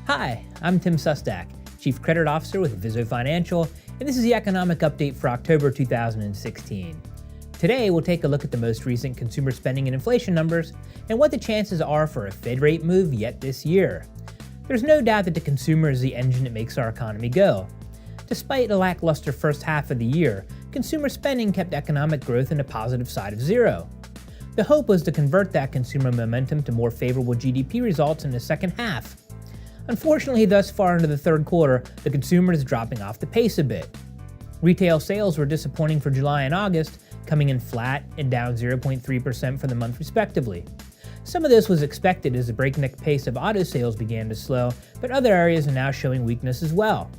Hi, I'm Tim Sustak, Chief Credit Officer with Viso Financial, and this is the Economic Update for October 2016. Today, we'll take a look at the most recent consumer spending and inflation numbers and what the chances are for a Fed rate move yet this year. There's no doubt that the consumer is the engine that makes our economy go. Despite a lackluster first half of the year, consumer spending kept economic growth in the positive side of zero. The hope was to convert that consumer momentum to more favorable GDP results in the second half. Unfortunately, thus far into the third quarter, the consumer is dropping off the pace a bit. Retail sales were disappointing for July and August, coming in flat and down 0.3% for the month respectively. Some of this was expected as the breakneck pace of auto sales began to slow, but other areas are now showing weakness as well.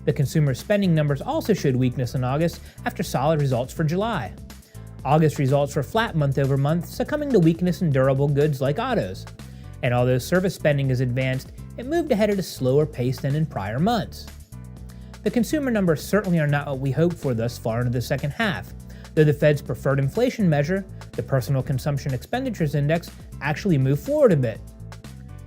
The consumer spending numbers also showed weakness in August after solid results for July. August results were flat month over month, succumbing to weakness in durable goods like autos. And although service spending has advanced, it moved ahead at a slower pace than in prior months. The consumer numbers certainly are not what we hoped for thus far into the second half, though the Fed's preferred inflation measure, the Personal Consumption Expenditures Index, actually moved forward a bit.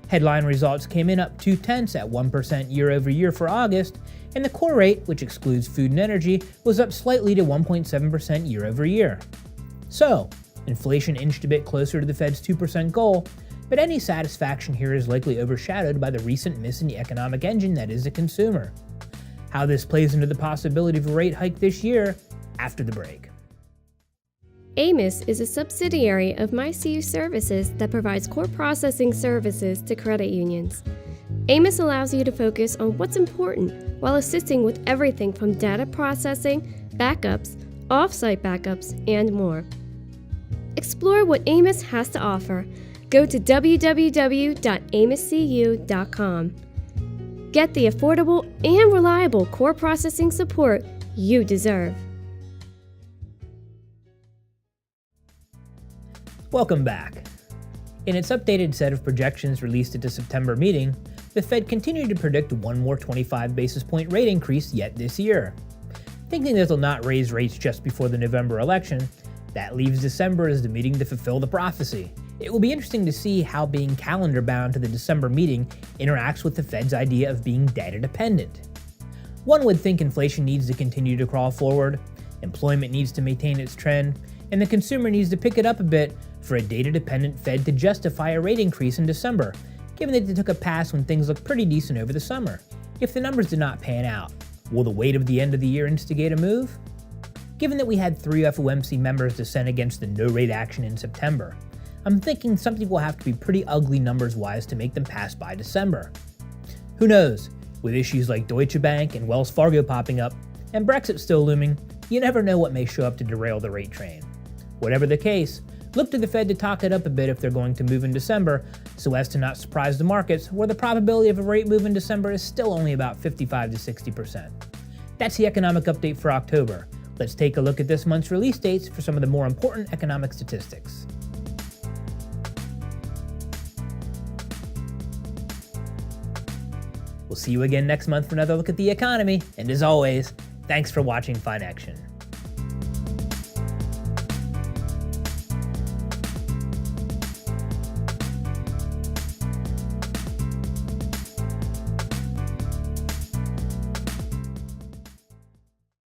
Headline results came in up 0.2 at 1% year over year for August, and the core rate, which excludes food and energy, was up slightly to 1.7% year over year. So, inflation inched a bit closer to the Fed's 2% goal, but any satisfaction here is likely overshadowed by the recent miss in the economic engine that is the consumer. How this plays into the possibility of a rate hike this year, after the break. Amos is a subsidiary of MyCU Services that provides core processing services to credit unions. Amos allows you to focus on what's important while assisting with everything from data processing, backups, off-site backups, and more. Explore what Amos has to offer. Go to www.amoscu.com. Get the affordable and reliable core processing support you deserve. Welcome back. In its updated set of projections released at the September meeting, the Fed continued to predict one more 25 basis point rate increase yet this year. Thinking that they'll not raise rates just before the November election, that leaves December as the meeting to fulfill the prophecy. It will be interesting to see how being calendar bound to the December meeting interacts with the Fed's idea of being data dependent. One would think inflation needs to continue to crawl forward, employment needs to maintain its trend, and the consumer needs to pick it up a bit for a data-dependent Fed to justify a rate increase in December, given that they took a pass when things looked pretty decent over the summer. If the numbers did not pan out, will the weight of the end of the year instigate a move? Given that we had 3 FOMC members dissent against the no-rate action in September, I'm thinking something will have to be pretty ugly numbers-wise to make them pass by December. Who knows? With issues like Deutsche Bank and Wells Fargo popping up, and Brexit still looming, you never know what may show up to derail the rate train. Whatever the case, look to the Fed to talk it up a bit if they're going to move in December, so as to not surprise the markets, where the probability of a rate move in December is still only about 55 to 60%. That's the economic update for October. Let's take a look at this month's release dates for some of the more important economic statistics. We'll see you again next month for another look at the economy, and as always, thanks for watching Fine Action.